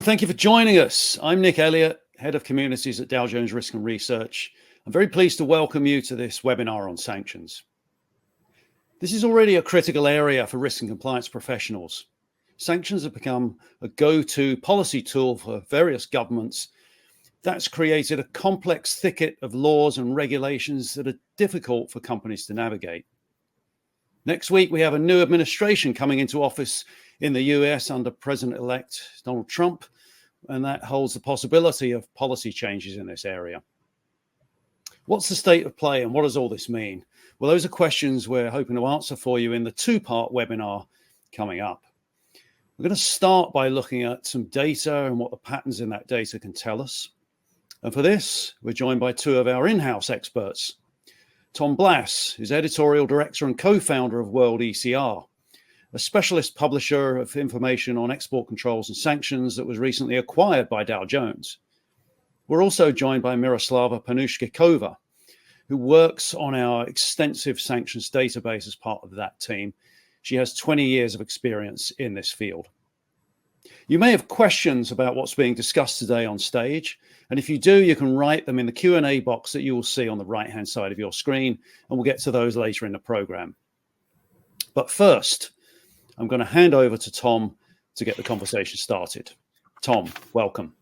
Thank you for joining us. I'm Nick Elliott, Head of Communities at Dow Jones Risk and Research. I'm very pleased to welcome you to this webinar on sanctions. This is already a critical area for risk and compliance professionals. Sanctions have become a go-to policy tool for various governments. That's created a complex thicket of laws and regulations that are difficult for companies to navigate. Next week, we have a new administration coming into office in the US under President-elect Donald Trump, and that holds the possibility of policy changes in this area. What's the state of play and what does all this mean? Well, those are questions we're hoping to answer for you in the two-part webinar coming up. We're going to start by looking at some data and what the patterns in that data can tell us. And for this, we're joined by two of our in-house experts. Tom Blass is editorial director and co-founder of World ECR, a specialist publisher of information on export controls and sanctions that was recently acquired by Dow Jones. We're also joined by Miroslava Panushkikova, who works on our extensive sanctions database as part of that team. She has 20 years of experience in this field. You may have questions about what's being discussed today on stage, and if you do, you can write them in the Q&A box that you will see on the right-hand side of your screen, and we'll get to those later in the program. But first, I'm going to hand over to Tom to get the conversation started. Tom, welcome.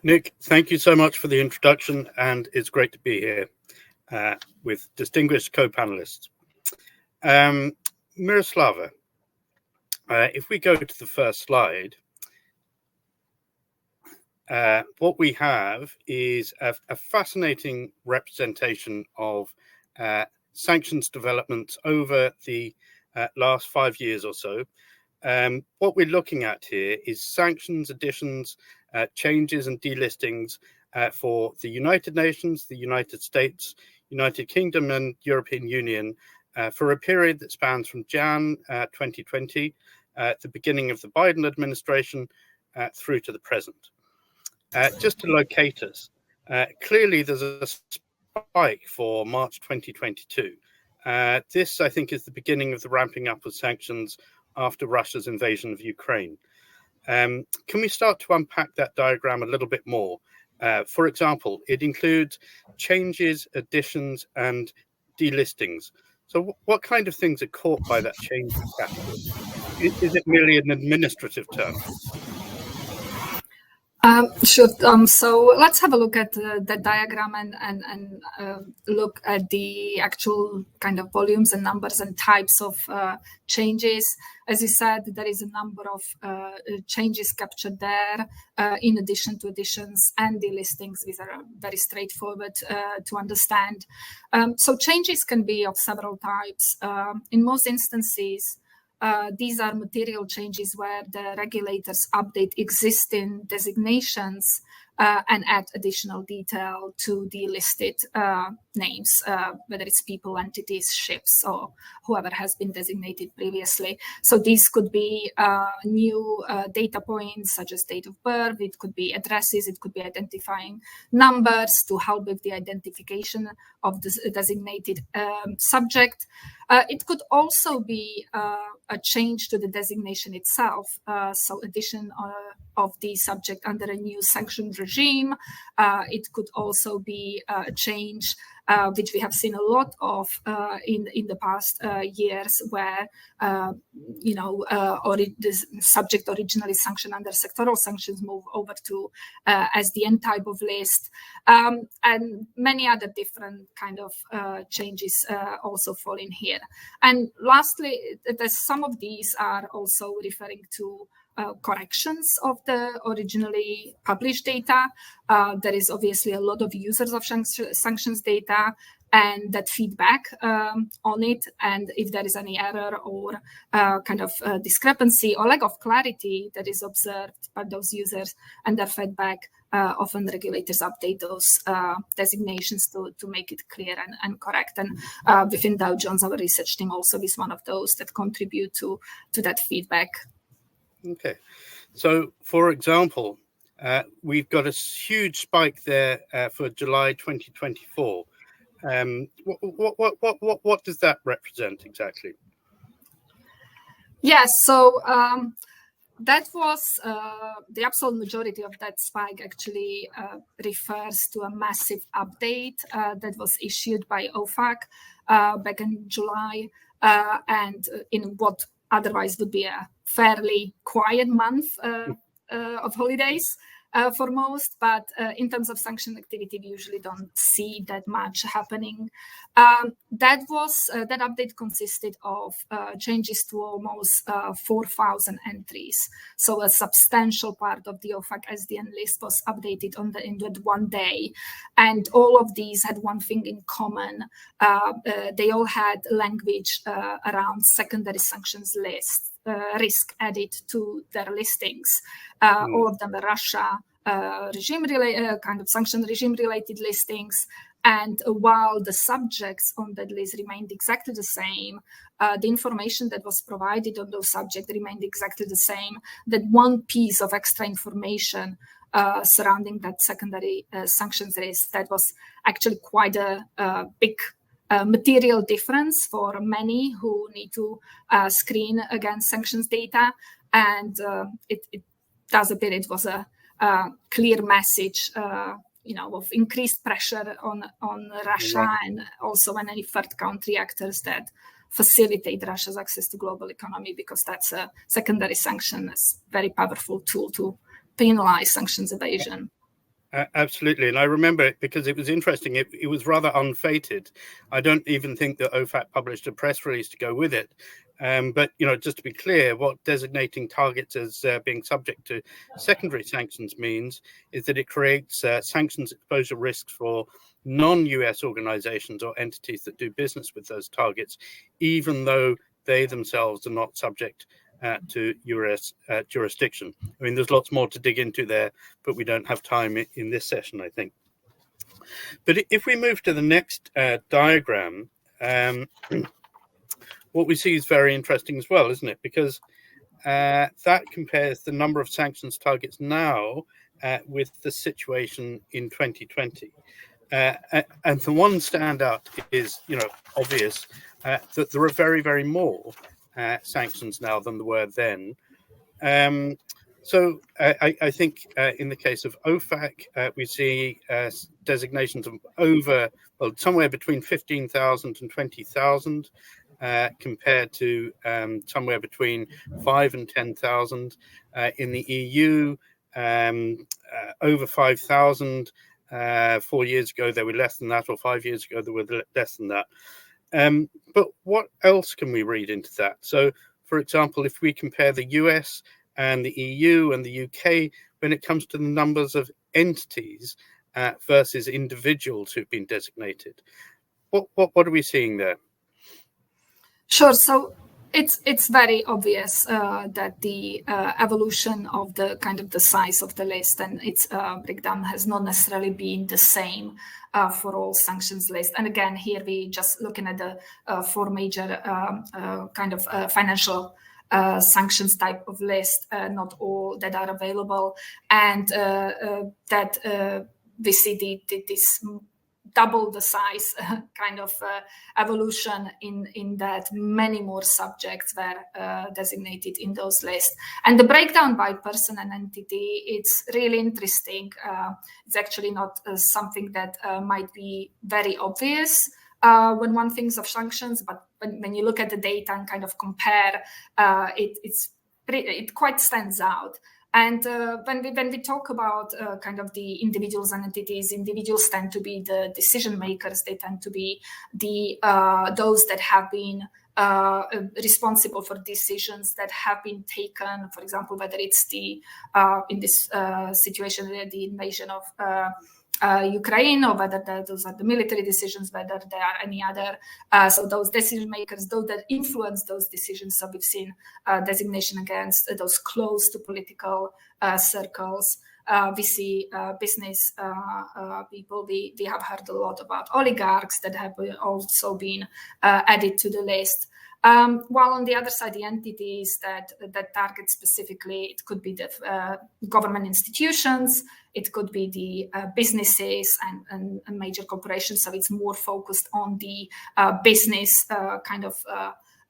Nick, thank you so much for the introduction, and it's great to be here with distinguished co-panelists. Miroslava, if we go to the first slide, what we have is a fascinating representation of sanctions developments over the last 5 years or so. What we're looking at here is sanctions additions, changes and delistings for the United Nations, the United States, United Kingdom and European Union for a period that spans from Jan 2020, the beginning of the Biden administration, through to the present. Just to locate us, clearly there's a spike for March 2022. This, I think, is the beginning of the ramping up of sanctions after Russia's invasion of Ukraine. Can we start to unpack that diagram a little bit more? For example, it includes changes, additions, and delistings. So what kind of things are caught by that change category? Is it merely an administrative term? Sure. So let's have a look at the diagram and look at the actual kind of volumes and numbers and types of changes. As you said, there is a number of changes captured there, in addition to additions and delistings. These are very straightforward to understand. So changes can be of several types. In most instances, these are material changes where the regulators update existing designations and add additional detail to the listed names, whether it's people, entities, ships, or whoever has been designated previously. So these could be new data points, such as date of birth. It could be addresses. It could be identifying numbers to help with the identification of the designated subject. It could also be a change to the designation itself, so addition of the subject under a new sanctions regime. It could also be a change, which we have seen a lot of in the past years, where the subject originally sanctioned under sectoral sanctions move over to SDN type of list, and many other different kind of changes also fall in here. And lastly, some of these are also referring to corrections of the originally published data. There is obviously a lot of users of sanctions data and that feedback on it. And if there is any error or kind of discrepancy or lack of clarity that is observed by those users and their feedback, often regulators update those designations to make it clear and correct. And within Dow Jones, our research team also is one of those that contribute to that feedback. Okay, so for example, we've got a huge spike there for July 2024. What does that represent exactly? Yes, so that was the absolute majority of that spike actually refers to a massive update that was issued by OFAC back in July, and in what otherwise would be a fairly quiet month of holidays for most. But in terms of sanction activity, we usually don't see that much happening. That update consisted of changes to almost 4,000 entries. So a substantial part of the OFAC SDN list was updated in that one day. And all of these had one thing in common. They all had language around secondary sanctions list, risk added to their listings. All of them were Russia kind of sanction regime related listings. And while the subjects on that list remained exactly the same, the information that was provided on those subjects remained exactly the same. That one piece of extra information surrounding that secondary sanctions list, that was actually quite a big material difference for many who need to screen against sanctions data. And it was a clear message of increased pressure on Russia, right, and also on any third country actors that facilitate Russia's access to global economy, because that's a secondary sanction, as very powerful tool to penalize sanctions evasion. Absolutely. And I remember it because it was interesting. It was rather unfated. I don't even think that OFAC published a press release to go with it. But, just to be clear, what designating targets as being subject to secondary sanctions means is that it creates sanctions exposure risks for non-US organizations or entities that do business with those targets, even though they themselves are not subject to US jurisdiction. I mean, there's lots more to dig into there, but we don't have time in this session, I think. But if we move to the next diagram, what we see is very interesting as well, isn't it? Because that compares the number of sanctions targets now with the situation in 2020. And the one standout is, obvious, that there are very, very more sanctions now than there were then. So I think in the case of OFAC, we see designations of somewhere between 15,000 and 20,000, compared to somewhere between 5,000 and 10,000 in the EU, over 5,000. 4 years ago, they were less than that, or 5 years ago, they were less than that. But what else can we read into that? So, for example, if we compare the US and the EU and the UK, when it comes to the numbers of entities versus individuals who've been designated, what are we seeing there? Sure. So it's very obvious that the evolution of the kind of the size of the list and its breakdown has not necessarily been the same for all sanctions lists. And again, here we just looking at the four major kind of financial sanctions type of list, not all that are available, and that we see this double the size kind of evolution in that many more subjects were designated in those lists. And the breakdown by person and entity, it's really interesting. It's actually not something that might be very obvious when one thinks of sanctions, but when you look at the data and kind of compare, it quite stands out. And when we talk about kind of the individuals and entities, individuals tend to be the decision makers. They tend to be those that have been responsible for decisions that have been taken. For example, whether it's in this situation, the invasion of Ukraine, or whether those are the military decisions, whether there are any other. So those decision makers, those that influence those decisions. So we've seen designation against those close to political circles. We see business people. We have heard a lot about oligarchs that have also been added to the list. While on the other side, the entities that target specifically, it could be the government institutions, it could be the businesses and major corporations. So it's more focused on the business kind of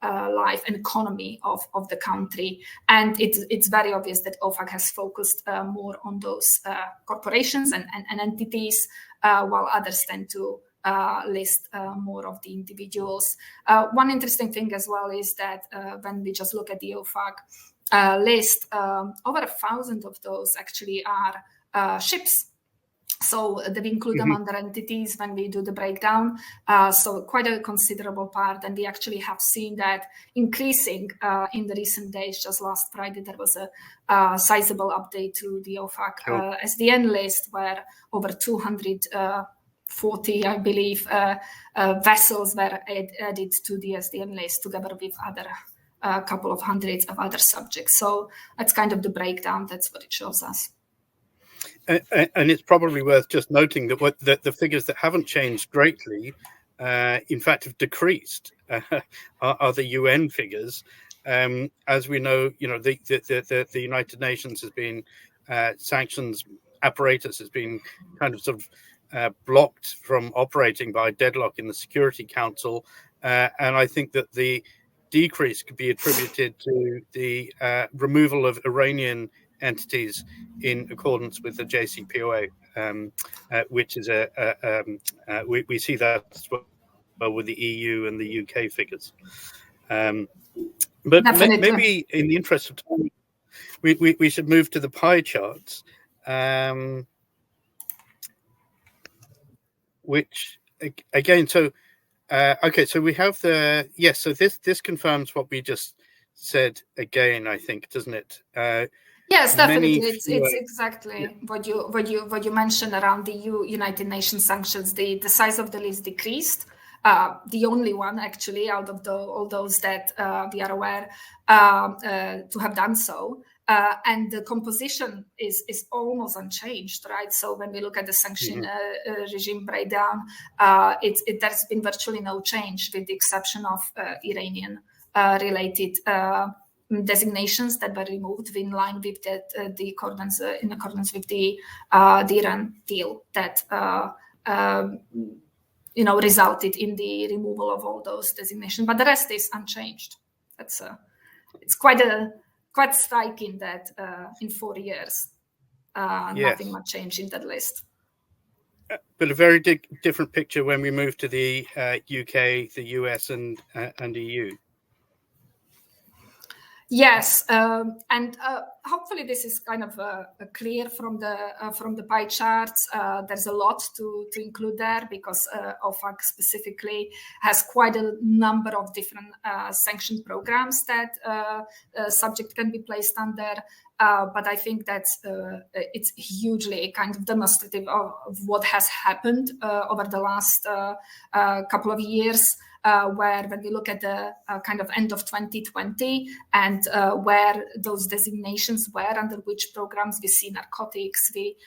life and economy of the country. And it's very obvious that OFAC has focused more on those corporations and entities, while others tend to list more of the individuals. One interesting thing as well is that when we just look at the OFAC list, over 1,000 of those actually are ships. So they include them under entities when we do the breakdown. So quite a considerable part. And we actually have seen that increasing in the recent days. Just last Friday, there was a sizable update to the OFAC SDN list where over 240, I believe, vessels were added to the SDN list together with a couple of hundreds of other subjects. So that's kind of the breakdown. That's what it shows us. And it's probably worth just noting that the figures that haven't changed greatly, in fact, have decreased, are the UN figures. As we know, the United Nations has been sanctions apparatus has been kind of sort of blocked from operating by deadlock in the Security Council, and I think that the decrease could be attributed to the removal of Iranian entities in accordance with the JCPOA, which is we see that as well with the EU and the UK figures. But maybe in the interest of time, we should move to the pie charts, which again, so so we have so this confirms what we just said again, I think, doesn't it? Yes, definitely. It's exactly what you mentioned around the United Nations sanctions. The size of the list decreased. The only one actually out of all those that we are aware to have done so. And the composition is almost unchanged, right? So when we look at the sanction regime breakdown, there's been virtually no change, with the exception of Iranian related designations that were removed in line with that in accordance with the Iran deal that resulted in the removal of all those designations. But the rest is unchanged. It's quite striking that in 4 years nothing much changed in that list. But a very different picture when we move to the UK, the US, and EU. Yes, and hopefully this is kind of clear from the pie charts. There's a lot to include there because OFAC specifically has quite a number of different sanction programs that subject can be placed under. But I think that's it's hugely kind of demonstrative of what has happened over the last couple of years. Where when we look at the kind of end of 2020 and where those designations were, under which programs we see narcotics, we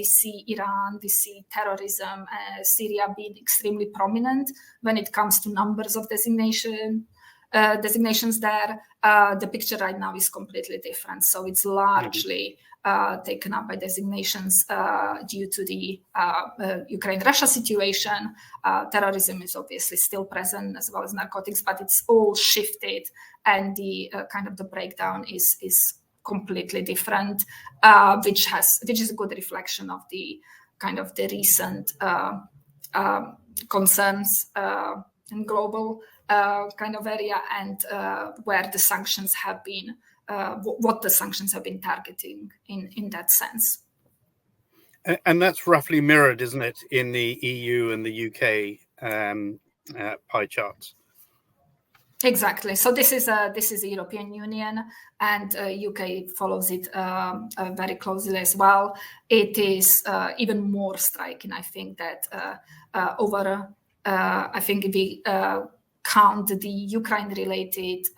see Iran, we see terrorism, Syria being extremely prominent when it comes to numbers of designations there. The picture right now is completely different. So it's largely taken up by designations due to the Ukraine-Russia situation. Terrorism is obviously still present, as well as narcotics, but it's all shifted, and the kind of the breakdown is completely different, which is a good reflection of the kind of the recent concerns in global kind of area, and where the sanctions have been. What the sanctions have been targeting in that sense. And that's roughly mirrored, isn't it, in the EU and the UK pie charts? Exactly. So this is the European Union, and UK follows it very closely as well. It is even more striking, I think, that I think if we count the Ukraine-related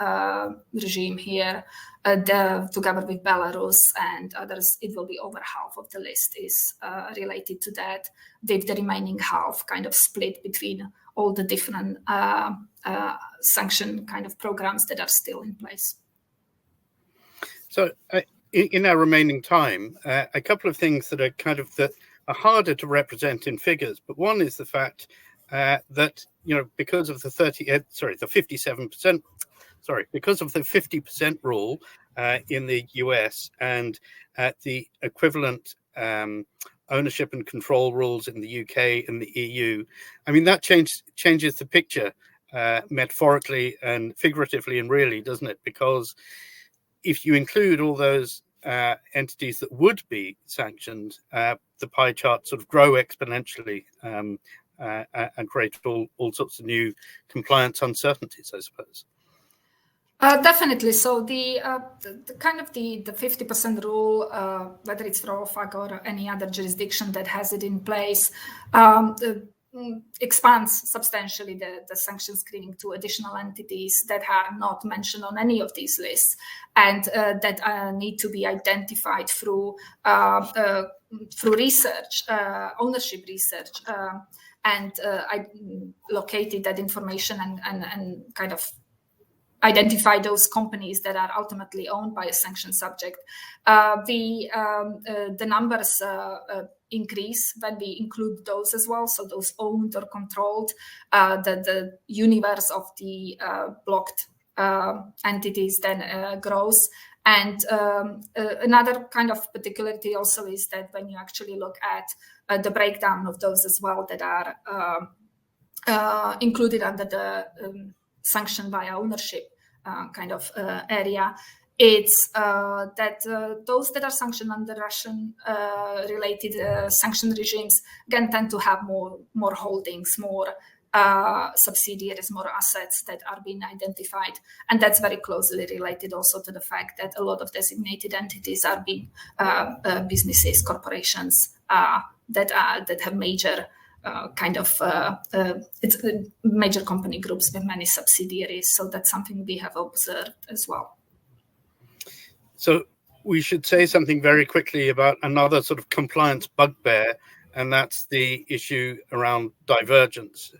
regime here, together with Belarus and others, it will be over half of the list is related to that, with the remaining half kind of split between all the different sanction kind of programs that are still in place. So in our remaining time, a couple of things that are kind of that are harder to represent in figures, but one is the fact that because of the 57%, because of the 50% rule in the US and the equivalent ownership and control rules in the UK and the EU, I mean, that changes the picture metaphorically and figuratively and really, doesn't it? Because if you include all those entities that would be sanctioned, the pie chart sort of grow exponentially and create all sorts of new compliance uncertainties, I suppose. Definitely. So the kind of the 50% rule, whether it's for OFAC or any other jurisdiction that has it in place, expands substantially the sanction screening to additional entities that are not mentioned on any of these lists and that need to be identified through research, ownership research, and I located that information and kind of identify those companies that are ultimately owned by a sanctioned subject. The numbers increase when we include those as well. So those owned or controlled, the universe of the blocked entities then grows. And another kind of particularity also is that when you actually look at the breakdown of those as well that are included under the sanction via ownership kind of area, it's that those that are sanctioned under Russian related sanction regimes again tend to have more holdings, more subsidiaries, more assets that are being identified, and that's very closely related also to the fact that a lot of designated entities are being businesses, corporations that have major it's major company groups with many subsidiaries. So that's something we have observed as well. So we should say something very quickly about another sort of compliance bugbear, and that's the issue around divergence.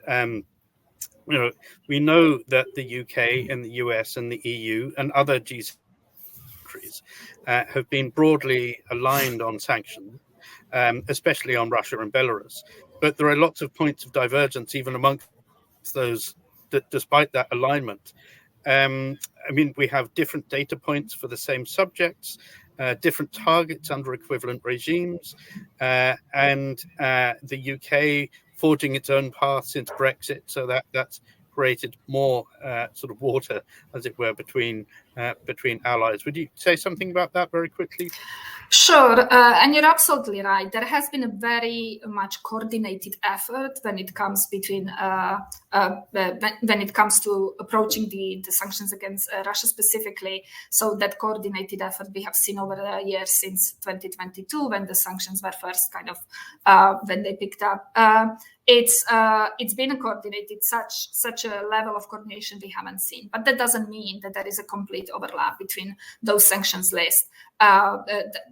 We know that the UK and the US and the EU and other G7 countries have been broadly aligned on sanctions, especially on Russia and Belarus. But there are lots of points of divergence even amongst those, despite that alignment. I mean, we have different data points for the same subjects, different targets under equivalent regimes, and the UK forging its own path since Brexit. So that's created more sort of water, as it were, between allies. Would you say something about that very quickly? Sure, and you're absolutely right. There has been a very much coordinated effort when it comes when it comes to approaching the sanctions against Russia specifically. So that coordinated effort we have seen over the years since 2022, when the sanctions were first kind of when they picked up. It's been a coordinated such a level of coordination we haven't seen, but that doesn't mean that there is a complete overlap between those sanctions lists.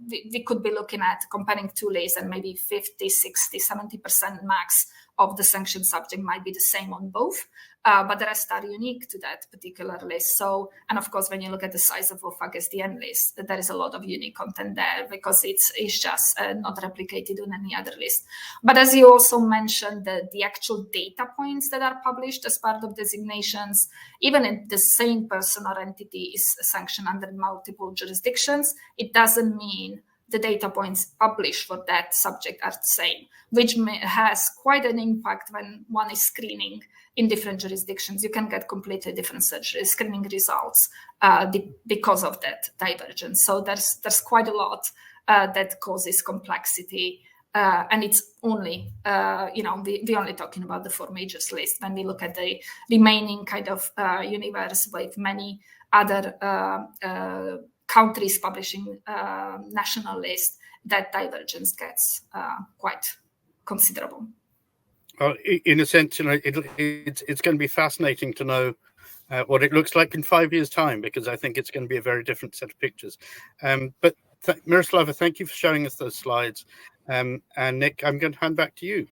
We could be looking at comparing two lists, and maybe 50, 60, 70% max of the sanction subject might be the same on both, but the rest are unique to that particular list. So, and of course, when you look at the size of OFAC SDN list, there is a lot of unique content there because it's just not replicated on any other list. But as you also mentioned, the actual data points that are published as part of designations, even if the same person or entity is sanctioned under multiple jurisdictions, it doesn't mean the data points published for that subject are the same, which has quite an impact when one is screening in different jurisdictions. You can get completely different screening results because of that divergence. So there's quite a lot that causes complexity. And it's only, we're only talking about the four majors list. When we look at the remaining kind of universe with many other countries publishing national list, that divergence gets quite considerable. Well, in a sense, it's going to be fascinating to know what it looks like in 5 years' time, because I think it's going to be a very different set of pictures. But Miroslava, thank you for showing us those slides. And Nick, I'm going to hand back to you.